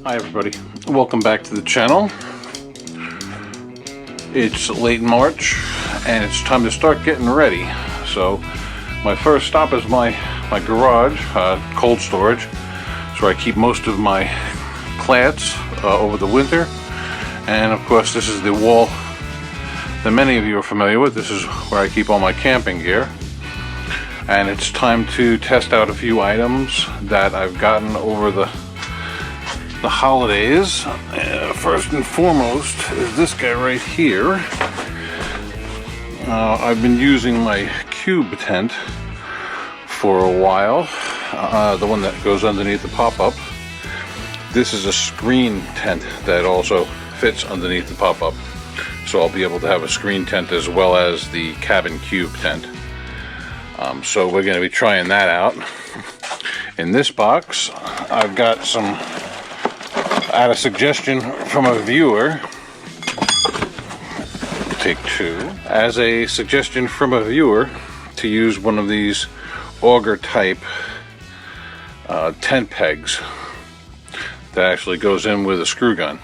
Hi everybody, welcome back to the channel. It's late March and it's time to start getting ready. So my first stop is my garage, cold storage. It's where I keep most of my plants over the winter. And of course this is the wall that many of you are familiar with. This is where I keep all my camping gear. And it's time to test out a few items that I've gotten over the holidays. First and foremost is this guy right here. I've been using my cube tent for a while, the one that goes underneath the pop-up. This is a screen tent that also fits underneath the pop-up, so I'll be able to have a screen tent as well as the cabin cube tent. So we're going to be trying that out. In this box I've got some, I had a suggestion from a viewer, take two, as a suggestion from a viewer to use one of these auger type tent pegs that actually goes in with a screw gun,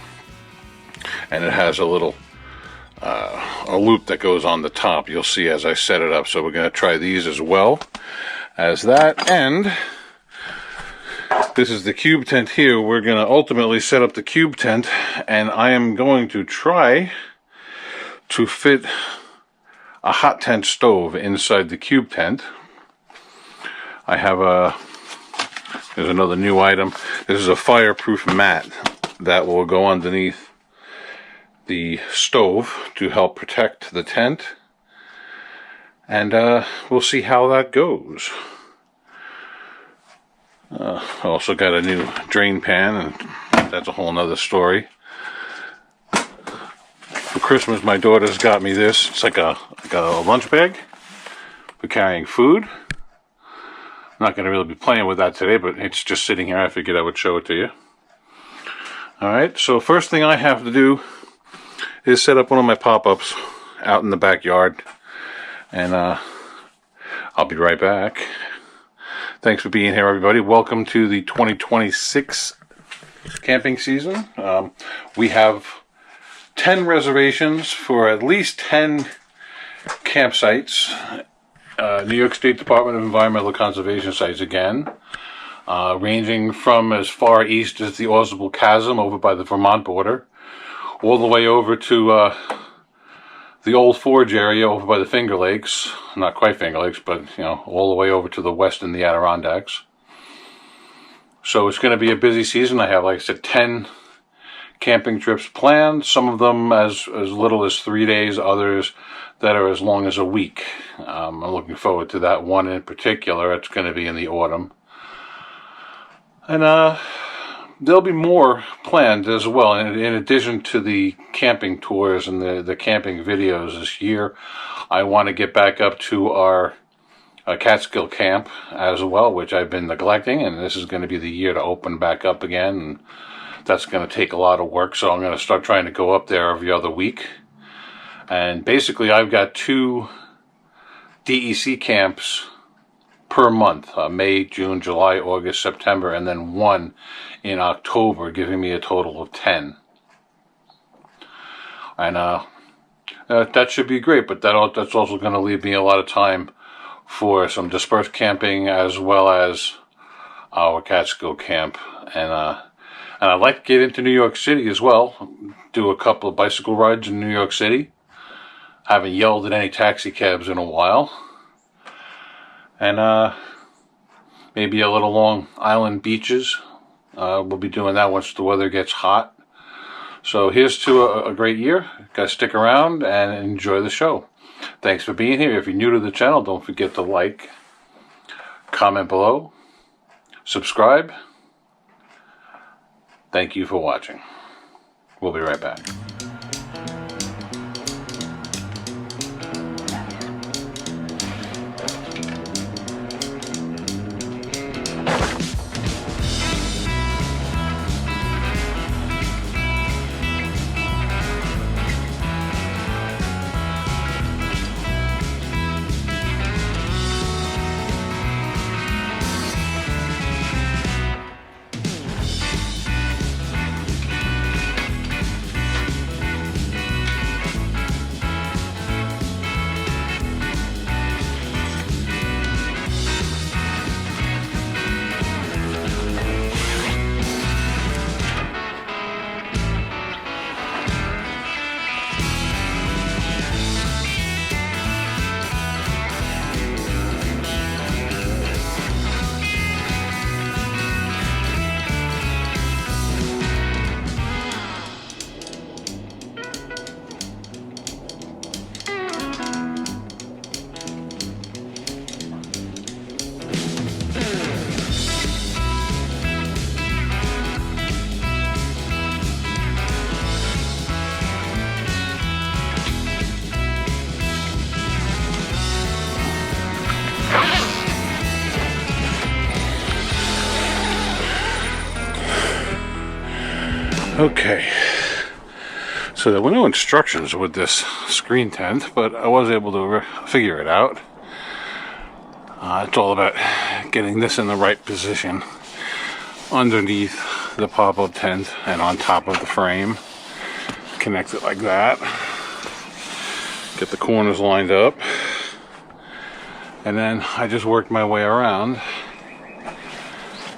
and it has a little a loop that goes on the top. You'll see as I set it up. So we're going to try these as well as that. And this is the cube tent here. We're going to ultimately set up the cube tent, and I am going to try to fit a hot tent stove inside the cube tent. I have there's another new item. This is a fireproof mat that will go underneath the stove to help protect the tent, and we'll see how that goes. I also got a new drain pan, and that's a whole nother story. For Christmas my daughter's got me this. It's like a lunch bag for carrying food. I'm not going to really be playing with that today, but it's just sitting here. I figured I would show it to you. Alright, so first thing I have to do is set up one of my pop-ups out in the backyard, and I'll be right back. Thanks for being here, everybody. Welcome to the 2026 camping season. We have 10 reservations for at least 10 campsites. New York State Department of Environmental Conservation sites again, ranging from as far east as the Ausable Chasm over by the Vermont border, all the way over to the Old Forge area over by the Finger Lakes. Not quite Finger Lakes, but you know, all the way over to the west in the Adirondacks. So it's going to be a busy season. I have, like I said, 10 camping trips planned. Some of them as little as 3 days, others that are as long as a week. I'm looking forward to that one in particular. It's going to be in the autumn. And there'll be more planned as well, in addition to the camping tours and the camping videos this year. I want to get back up to our Catskill camp as well, which I've been neglecting, and this is going to be the year to open back up again, and that's going to take a lot of work, so I'm going to start trying to go up there every other week. And basically I've got 2 DEC camps per month, May, June, July, August, September, and then 1 in October, giving me a total of 10. And that should be great, but that's also going to leave me a lot of time for some dispersed camping as well as our Catskill camp. And I'd like to get into New York City as well, do a couple of bicycle rides in New York City. Haven't yelled at any taxi cabs in a while. And maybe a little Long Island beaches. We'll be doing that once the weather gets hot. So here's to a great year. Guys, stick around and enjoy the show. Thanks for being here. If you're new to the channel, don't forget to like, comment below, subscribe. Thank you for watching. We'll be right back. Okay, so there were no instructions with this screen tent, but I was able to figure it out. It's all about getting this in the right position underneath the pop-up tent and on top of the frame. Connect it like that. Get the corners lined up. And then I just worked my way around,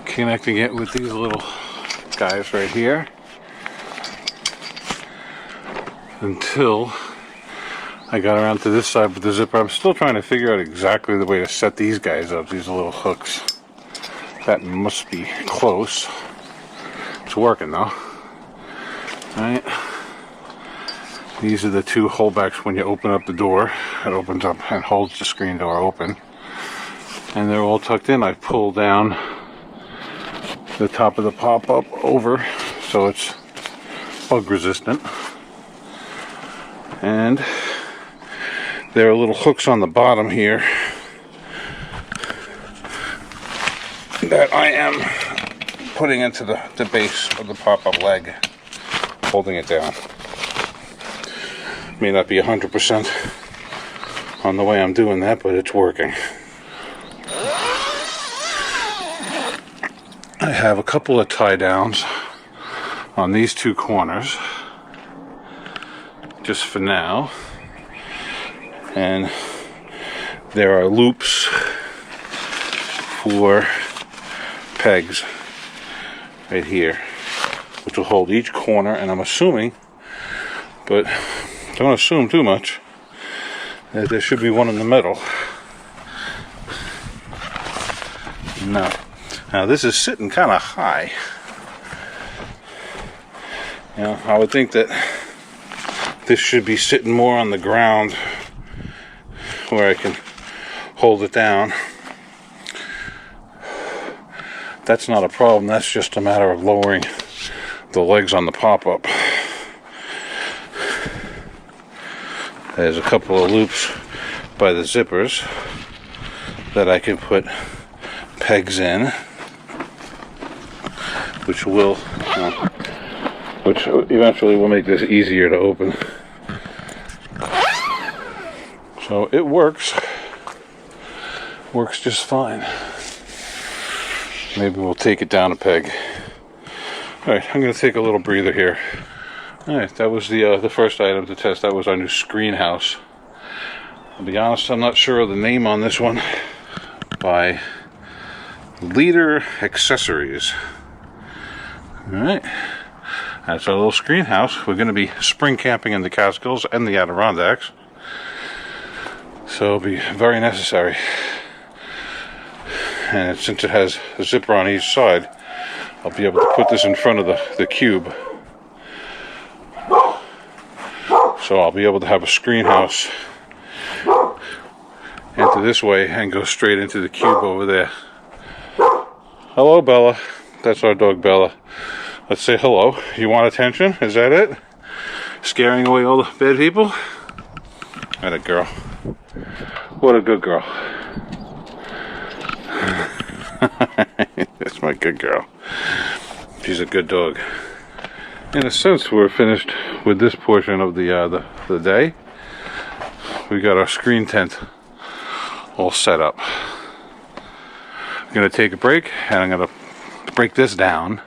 connecting it with these little guys right here until I got around to this side with the zipper. I'm still trying to figure out exactly the way to set these guys up, these little hooks. That must be close. It's working though. Alright. These are the two holdbacks when you open up the door. It opens up and holds the screen door open. And they're all tucked in. I pulled down the top of the pop-up over so it's bug resistant. And there are little hooks on the bottom here that I am putting into the base of the pop-up leg, holding it down. May not be 100% on the way I'm doing that, but it's working. I have a couple of tie downs on these two corners just for now, and there are loops for pegs right here which will hold each corner, and I'm assuming, but don't assume too much, that there should be one in the middle. No. Now this is sitting kind of high. You know, I would think that this should be sitting more on the ground where I can hold it down. That's not a problem. That's just a matter of lowering the legs on the pop-up. There's a couple of loops by the zippers that I can put pegs in, which eventually will make this easier to open. So it works just fine. Maybe we'll take it down a peg. Alright, I'm going to take a little breather here. Alright, that was the first item to test. That was our new screen house. I'll be honest, I'm not sure of the name on this one. By Leader Accessories. Alright, that's our little screen house. We're going to be spring camping in the Catskills and the Adirondacks, so it'll be very necessary. And since it has a zipper on each side, I'll be able to put this in front of the cube. So I'll be able to have a screen house into this way and go straight into the cube over there. Hello, Bella. That's our dog, Bella. Let's say hello. You want attention? Is that it? Scaring away all the bad people? That a girl. What a good girl. That's my good girl. She's a good dog. In a sense, we're finished with this portion of the day. We got our screen tent all set up. I'm gonna take a break, and I'm gonna break this down,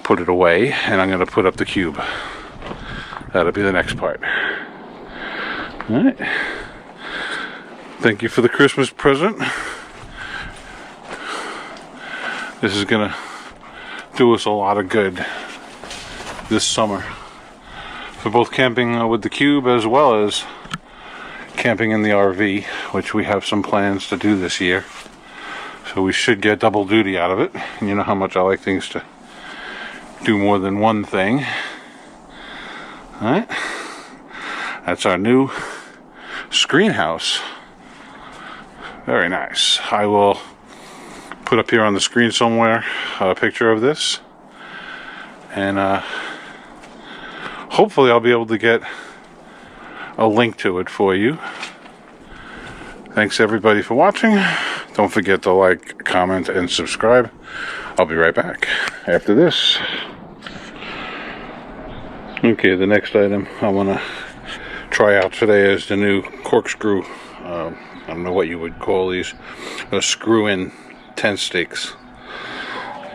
put it away, and I'm gonna put up the cube. That'll be the next part. All right. Thank you for the Christmas present. This is gonna do us a lot of good this summer for both camping with the cube as well as camping in the RV, which we have some plans to do this year. So we should get double duty out of it. And you know how much I like things to do more than one thing. Alright. That's our new screen house. Very nice. I will put up here on the screen somewhere a picture of this. And hopefully I'll be able to get a link to it for you. Thanks everybody for watching. Don't forget to like, comment, and subscribe. I'll be right back after this. Okay, the next item I want to try out today is the new corkscrew. I don't know what you would call these. Screw-in tent stakes.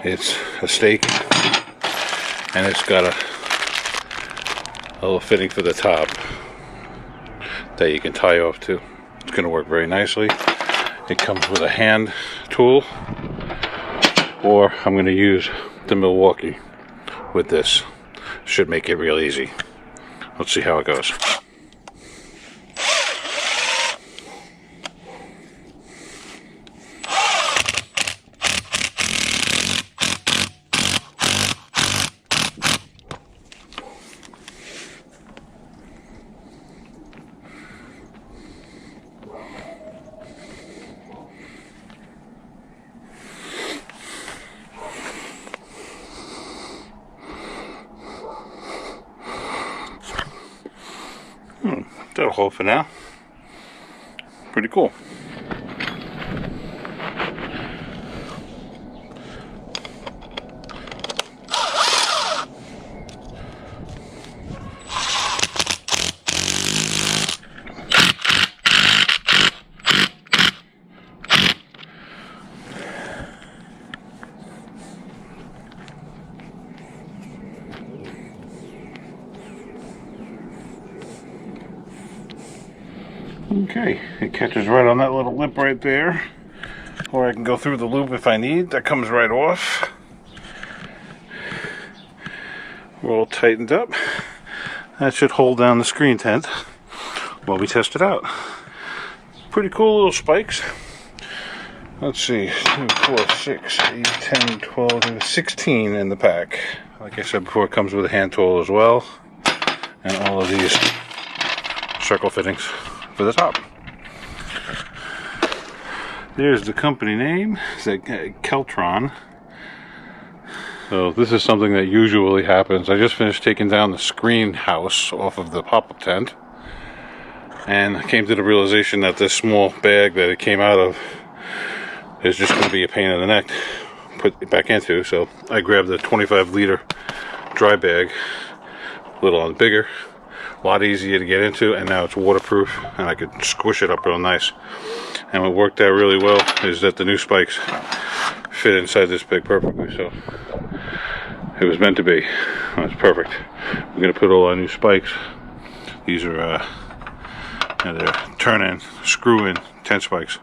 It's a stake, and it's got a little fitting for the top that you can tie off to. It's going to work very nicely. It comes with a hand tool, or I'm going to use the Milwaukee with this. Should make it real easy. Let's see how it goes. That'll hold for now. Pretty cool. Okay, it catches right on that little lip right there, or I can go through the loop if I need. That comes right off. We're all tightened up. That should hold down the screen tent while we test it out. Pretty cool little spikes. Let's see, 2, 4, 6, 8, 10, 12, 16 in the pack. Like I said before, it comes with a hand tool as well, and all of these circle fittings for the top. There's the company name. It's Keltron. So this is something that usually happens. I just finished taking down the screen house off of the pop-up tent, and I came to the realization that this small bag that it came out of is just going to be a pain in the neck to put it back into. So I grabbed the 25-liter dry bag, a little bigger, a lot easier to get into, and now it's waterproof and I could squish it up real nice. And what worked out really well is that the new spikes fit inside this bag perfectly, so it was meant to be. That's perfect. We're going to put all our new spikes. These are they're turn-in, screw-in tent spikes.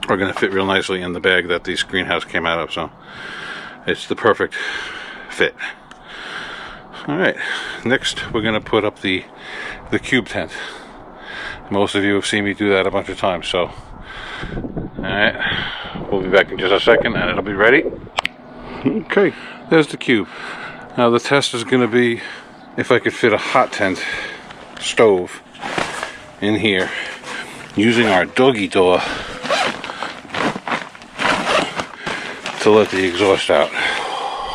Are going to fit real nicely in the bag that the screen house came out of, so it's the perfect fit. Alright, next we're going to put up the cube tent. Most of you have seen me do that a bunch of times, so alright, we'll be back in just a second and it'll be ready. Okay, there's the cube. Now the test is going to be if I could fit a hot tent stove in here using our doggy door to let the exhaust out.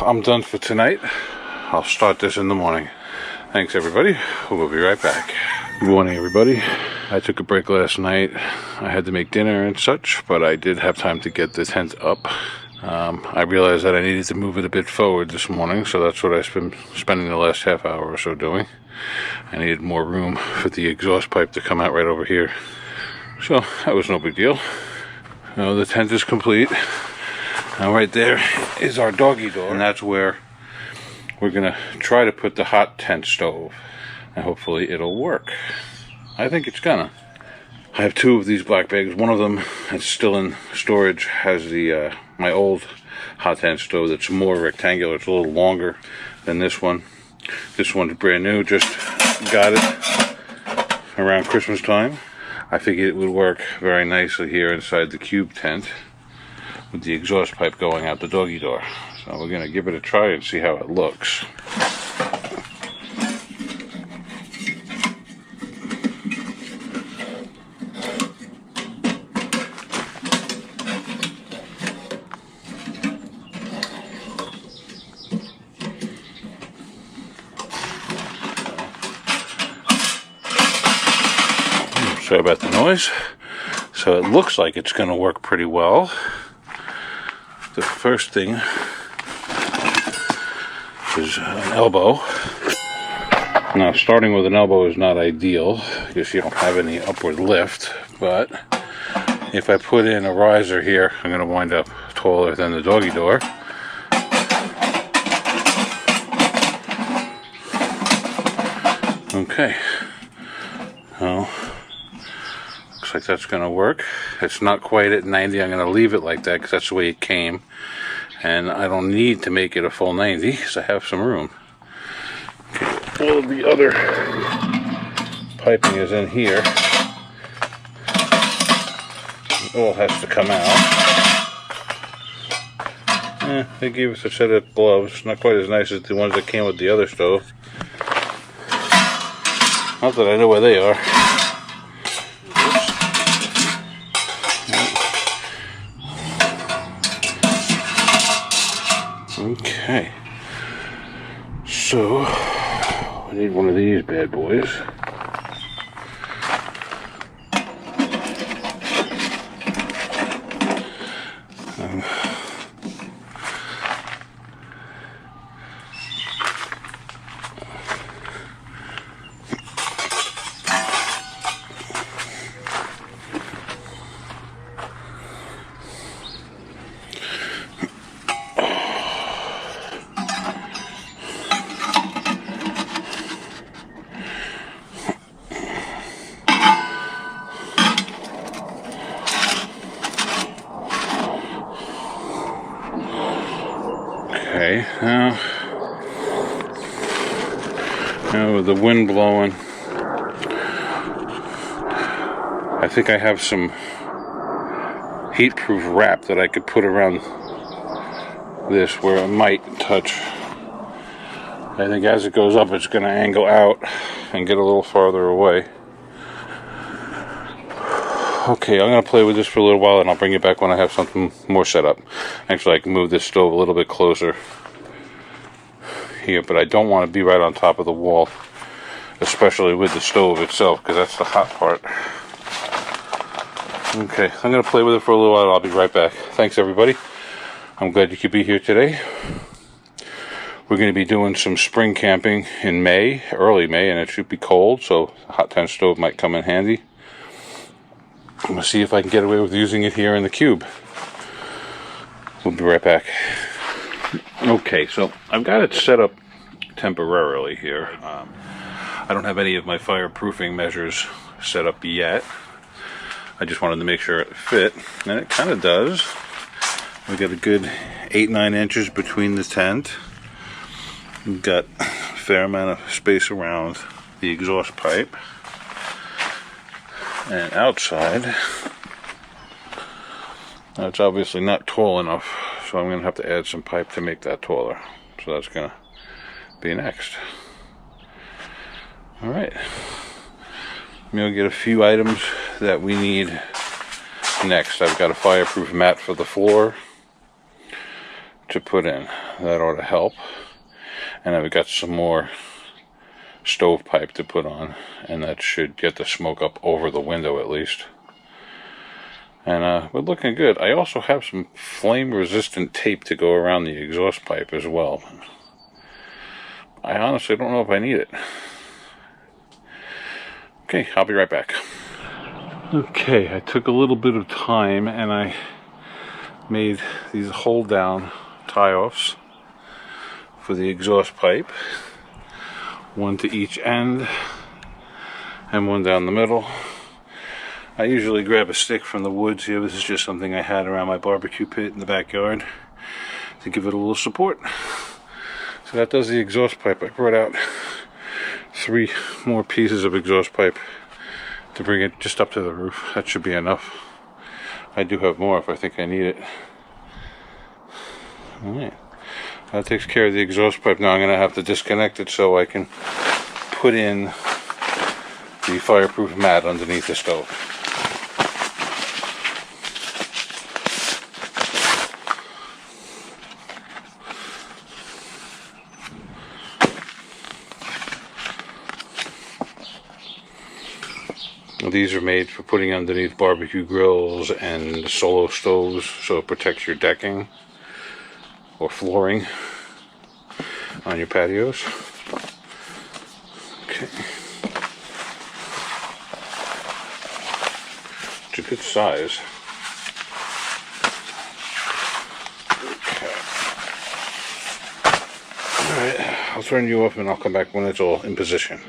I'm done for tonight. I'll start this in the morning. Thanks everybody. We'll be right back. Good morning everybody. I took a break last night. I had to make dinner and such, but I did have time to get the tent up. I realized that I needed to move it a bit forward this morning, so that's what I've been spending the last half hour or so doing. I needed more room for the exhaust pipe to come out right over here. So that was no big deal. Now the tent is complete. Now right there is our doggy door, and that's where we're gonna try to put the hot tent stove, and hopefully it'll work. I think it's gonna. I have two of these black bags. One of them is still in storage, has the my old hot tent stove that's more rectangular. It's a little longer than this one. This one's brand new, just got it around Christmas time. I figured it would work very nicely here inside the cube tent with the exhaust pipe going out the doggy door. So we're gonna give it a try and see how it looks. Sorry about the noise. So it looks like it's gonna work pretty well. The first thing is an elbow. Now, starting with an elbow is not ideal because you don't have any upward lift, but if I put in a riser here, I'm going to wind up taller than the doggy door. Okay, well, looks like that's going to work. It's not quite at 90. I'm going to leave it like that because that's the way it came. And I don't need to make it a full 90 because I have some room. Okay, all of the other piping is in here. It all has to come out. They gave us a set of gloves. Not quite as nice as the ones that came with the other stove. Not that I know where they are. Okay. So, I need one of these bad boys. Okay, now with the wind blowing, I think I have some heat-proof wrap that I could put around this where it might touch. I think as it goes up, it's going to angle out and get a little farther away. Okay, I'm going to play with this for a little while and I'll bring it back when I have something more set up. Actually, I can move this stove a little bit closer here, but I don't want to be right on top of the wall, especially with the stove itself, because that's the hot part. Okay, I'm going to play with it for a little while and I'll be right back. Thanks, everybody. I'm glad you could be here today. We're going to be doing some spring camping in May, early May, and it should be cold, so a hot tent stove might come in handy. I'm going to see if I can get away with using it here in the cube. We'll be right back. Okay, so I've got it set up temporarily here. I don't have any of my fireproofing measures set up yet. I just wanted to make sure it fit, and it kind of does. We got a good 8-9 inches between the tent. We've got a fair amount of space around the exhaust pipe. And outside, it's obviously not tall enough, so I'm going to have to add some pipe to make that taller. So that's going to be next. Alright. We'll get a few items that we need next. I've got a fireproof mat for the floor to put in. That ought to help. And I've got some more stovepipe to put on, and that should get the smoke up over the window at least. And we're looking good. I also have some flame resistant tape to go around the exhaust pipe as well. I honestly don't know if I need it. Okay, I'll be right back. Okay, I took a little bit of time and I made these hold down tie-offs for the exhaust pipe. One to each end and one down the middle. I usually grab a stick from the woods here. This is just something I had around my barbecue pit in the backyard to give it a little support. So that does the exhaust pipe. I brought out 3 more pieces of exhaust pipe to bring it just up to the roof. That should be enough. I do have more if I think I need it. Alright. That takes care of the exhaust pipe. Now I'm going to have to disconnect it so I can put in the fireproof mat underneath the stove. These are made for putting underneath barbecue grills and solo stoves, so it protects your decking or flooring on your patios. Okay. It's a good size. Okay. Alright, I'll turn you off and I'll come back when it's all in position.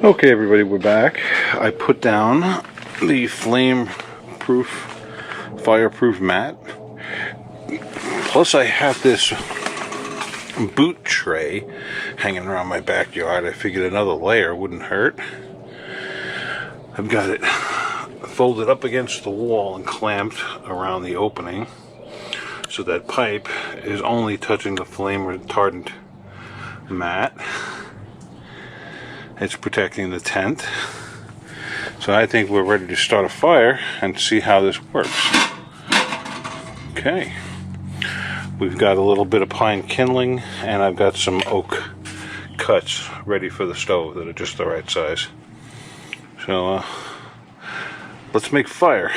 Okay, everybody, we're back. I put down the flame-proof, fireproof mat. Plus, I have this boot tray hanging around my backyard. I figured another layer wouldn't hurt. I've got it folded up against the wall and clamped around the opening so that pipe is only touching the flame retardant mat. It's protecting the tent. So I think we're ready to start a fire and see how this works. Okay. We've got a little bit of pine kindling, and I've got some oak cuts ready for the stove that are just the right size. So, let's make fire.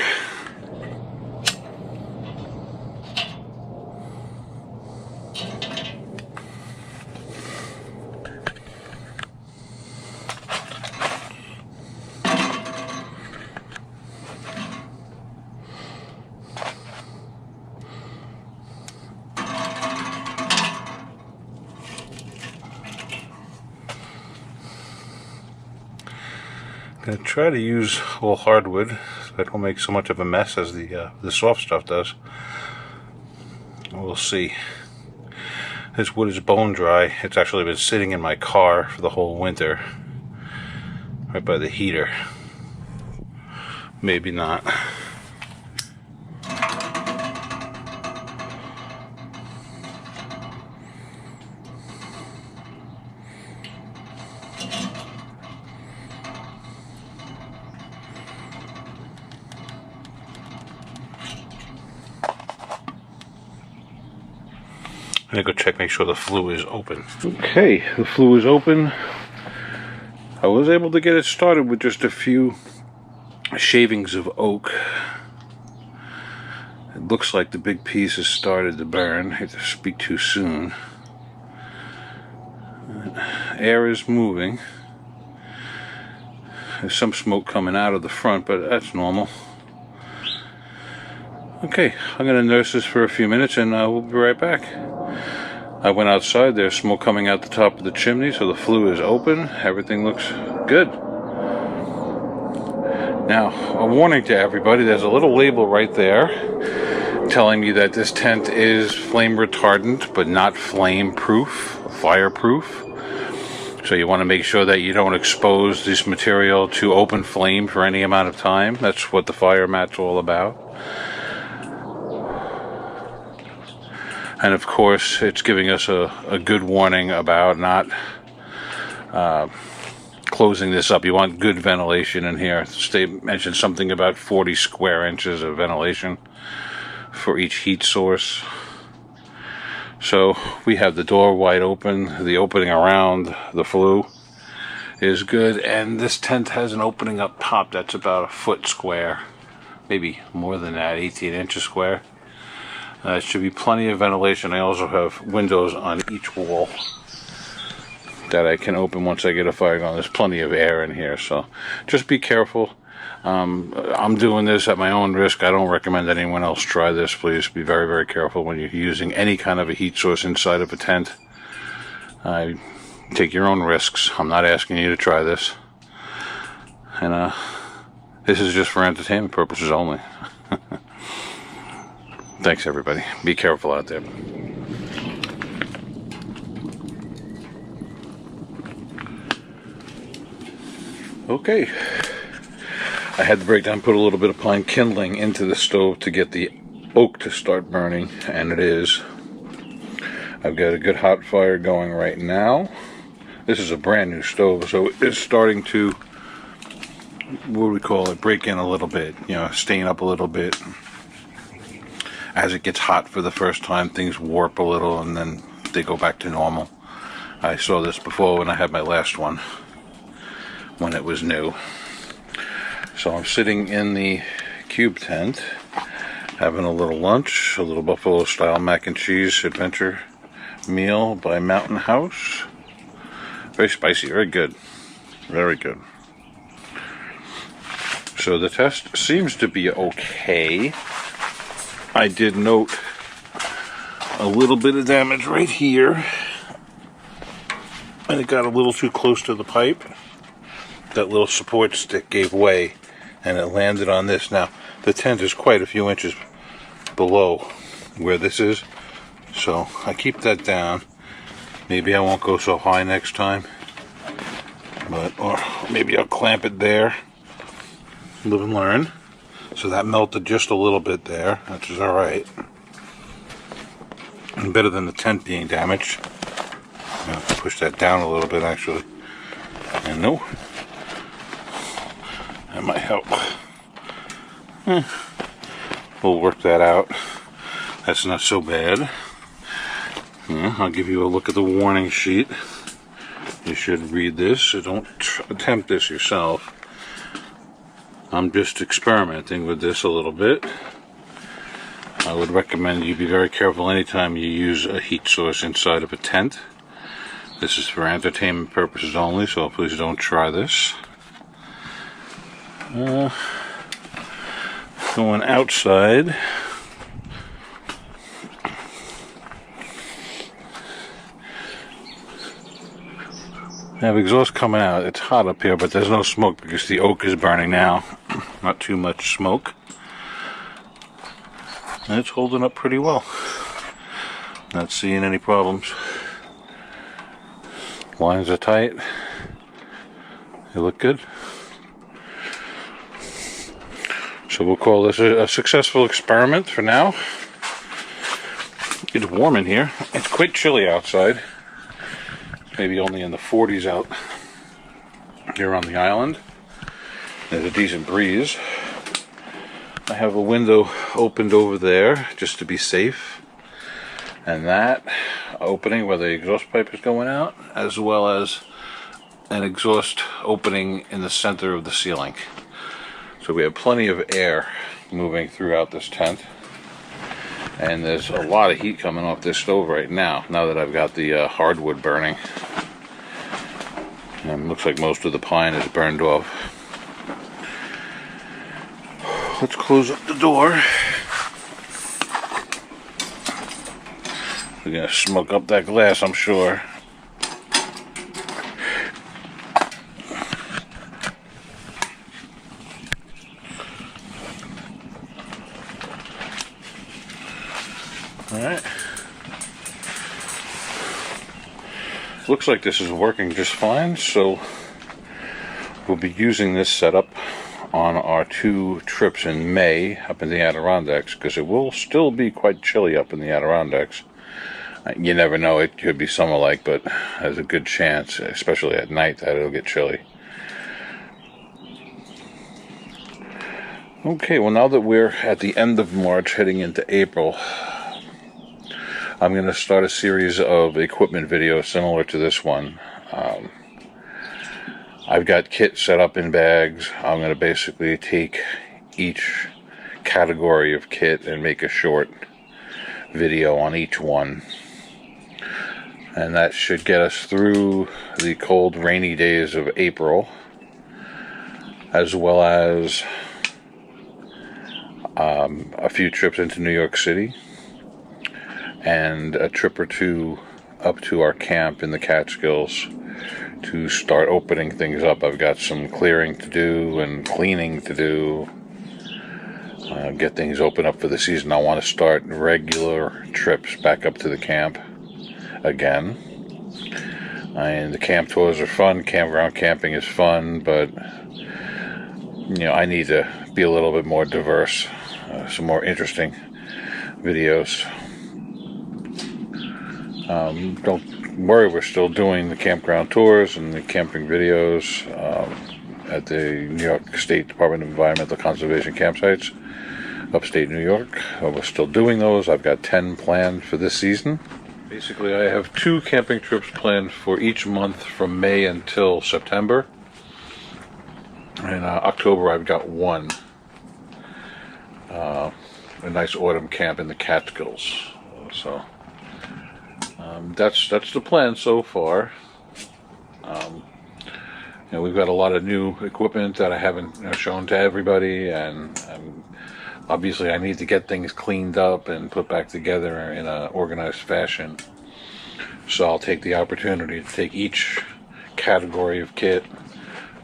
I'm going to try to use all hardwood so I don't make so much of a mess as the soft stuff does. We'll see. This wood is bone dry. It's actually been sitting in my car for the whole winter, right by the heater. Maybe not. I'm gonna go check, make sure the flue is open. Okay, the flue is open. I was able to get it started with just a few shavings of oak. It looks like the big piece has started to burn. I hate to speak too soon. Air is moving. There's some smoke coming out of the front, but that's normal. Okay, I'm going to nurse this for a few minutes and we'll be right back. I went outside, there's smoke coming out the top of the chimney, so the flue is open. Everything looks good. Now, a warning to everybody, there's a little label right there telling you that this tent is flame retardant, but not flame proof, fireproof. So you want to make sure that you don't expose this material to open flame for any amount of time. That's what the fire mat's all about. And of course, it's giving us a good warning about not closing this up. You want good ventilation in here. They mentioned something about 40 square inches of ventilation for each heat source. So we have the door wide open. The opening around the flue is good. And this tent has an opening up top that's about a foot square. Maybe more than that, 18 inches square. It should be plenty of ventilation. I also have windows on each wall that I can open once I get a fire going. There's plenty of air in here, so just be careful. I'm doing this at my own risk. I don't recommend anyone else try this. Please be very, very careful when you're using any kind of a heat source inside of a tent. Take your own risks. I'm not asking you to try this. And this is just for entertainment purposes only. Thanks, everybody. Be careful out there. Okay. I had to break down, put a little bit of pine kindling into the stove to get the oak to start burning, and it is. I've got a good hot fire going right now. This is a brand new stove, so it's starting to, what do we call it, break in a little bit, you know, stain up a little bit. As it gets hot for the first time, things warp a little and then they go back to normal. I saw this before when I had my last one, when it was new. So I'm sitting in the cube tent, having a little lunch, a little buffalo style mac and cheese adventure meal by Mountain House. Very spicy, very good. Very good. So the test seems to be okay. I did note a little bit of damage right here. And it got a little too close to the pipe. That little support stick gave way and it landed on this. Now, the tent is quite a few inches below where this is. So I keep that down. Maybe I won't go so high next time. Or maybe I'll clamp it there. Live and learn. So that melted just a little bit there, which is alright. And better than the tent being damaged. I'm going to push that down a little bit actually. And no. That might help. We'll work that out. That's not so bad. I'll give you a look at the warning sheet. You should read this, so don't attempt this yourself. I'm just experimenting with this a little bit. I would recommend you be very careful anytime you use a heat source inside of a tent. This is for entertainment purposes only, so please don't try this. Going outside. I have exhaust coming out. It's hot up here, but there's no smoke because the oak is burning now. Not too much smoke. And it's holding up pretty well. Not seeing any problems. Lines are tight. They look good. So we'll call this a successful experiment for now. It's warm in here. It's quite chilly outside. Maybe only in the 40s out here on the island. There's a decent breeze. I have a window opened over there just to be safe. And that opening where the exhaust pipe is going out, as well as an exhaust opening in the center of the ceiling. So we have plenty of air moving throughout this tent. And there's a lot of heat coming off this stove right now that I've got the hardwood burning. And it looks like most of the pine is burned off. Let's close up the door. We're going to smoke up that glass, I'm sure. Alright. Looks like this is working just fine, so we'll be using this setup on our 2 trips in May up in the Adirondacks, because it will still be quite chilly up in the Adirondacks. You never know, it could be summer-like, but there's a good chance, especially at night, that it'll get chilly. Okay, well now that we're at the end of March, heading into April, I'm going to start a series of equipment videos similar to this one. I've got kit set up in bags. I'm going to basically take each category of kit and make a short video on each one. And that should get us through the cold, rainy days of April, as well as a few trips into New York City, and a trip or two up to our camp in the Catskills to start opening things up. I've got some clearing to do and cleaning to do. Get things open up for the season. I want to start regular trips back up to the camp again. And the camp tours are fun. Campground camping is fun, but I need to be a little bit more diverse. Some more interesting videos. Don't worry, we're still doing the campground tours and the camping videos at the New York State Department of Environmental Conservation campsites, upstate New York. We're still doing those. I've got 10 planned for this season. Basically, I have 2 camping trips planned for each month from May until September. In October, I've got 1. A nice autumn camp in the Catskills. So that's the plan so far. You know, we've got a lot of new equipment that I haven't shown to everybody, and obviously I need to get things cleaned up and put back together in an organized fashion. So I'll take the opportunity to take each category of kit,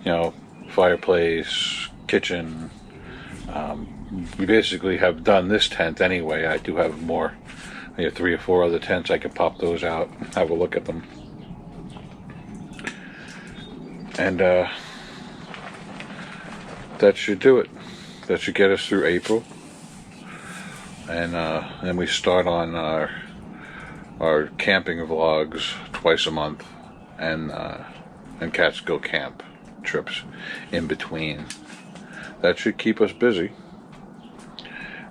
you know, fireplace, kitchen. We basically have done this tent anyway. I do have more. I have 3 or 4 other tents. I can pop those out, have a look at them. And that should do it. That should get us through April. And then we start on our camping vlogs twice a month, and Catskill camp trips in between. That should keep us busy.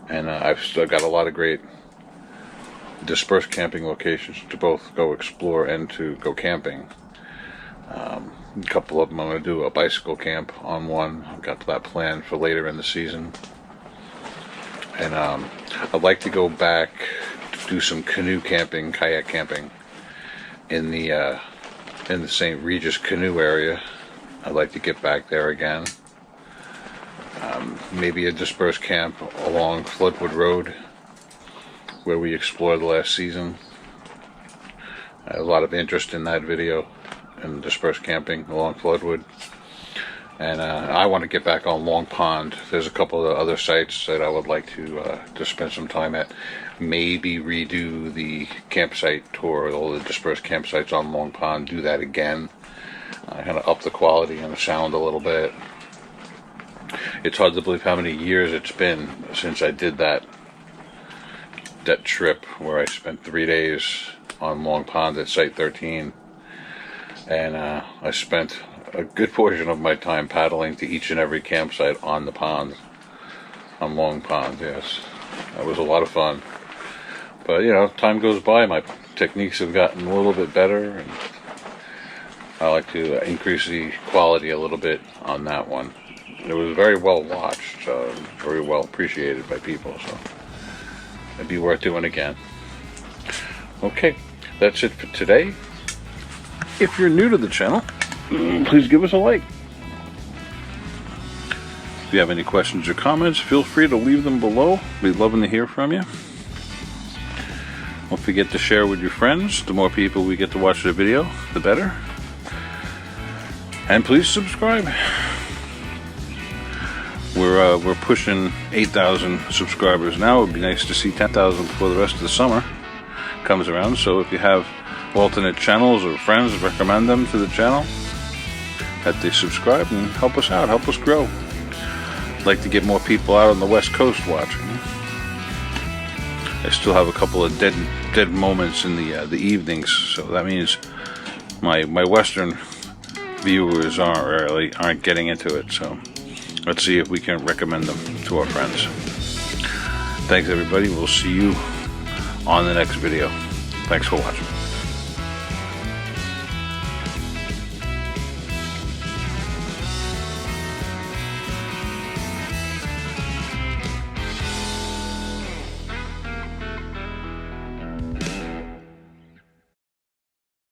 And I've still got a lot of great dispersed camping locations to both go explore and to go camping. A couple of them I'm going to do a bicycle camp on one. I've got that planned for later in the season. And I'd like to go back to do some canoe camping, kayak camping in the St. Regis canoe area. I'd like to get back there again. Maybe a dispersed camp along Floodwood Road where we explored last season. I had a lot of interest in that video and dispersed camping along Floodwood. And I want to get back on Long Pond. There's a couple of other sites that I would like to spend some time at. Maybe redo the campsite tour, all the dispersed campsites on Long Pond, do that again. Kind of up the quality and the sound a little bit. It's hard to believe how many years it's been since I did that trip where I spent 3 days on Long Pond at Site 13. And I spent a good portion of my time paddling to each and every campsite on the pond, on Long Pond. Yes, that was a lot of fun. But you know, time goes by, my techniques have gotten a little bit better, and I like to increase the quality a little bit on that one. It was very well watched, very well appreciated by people, so it'd be worth doing again. Okay, that's it for today. If you're new to the channel, please give us a like. If you have any questions or comments, feel free to leave them below. We'd love to hear from you. Don't forget to share with your friends. The more people we get to watch the video, the better. And please subscribe. We're pushing 8,000 subscribers now. It would be nice to see 10,000 before the rest of the summer comes around. So if you have alternate channels or friends, recommend them to the channel, that they subscribe and help us out, help us grow. I'd like to get more people out on the West Coast watching. I still have a couple of dead moments in the evenings, so that means my Western viewers aren't getting into it. So let's see if we can recommend them to our friends. Thanks everybody. We'll see you on the next video. Thanks for watching.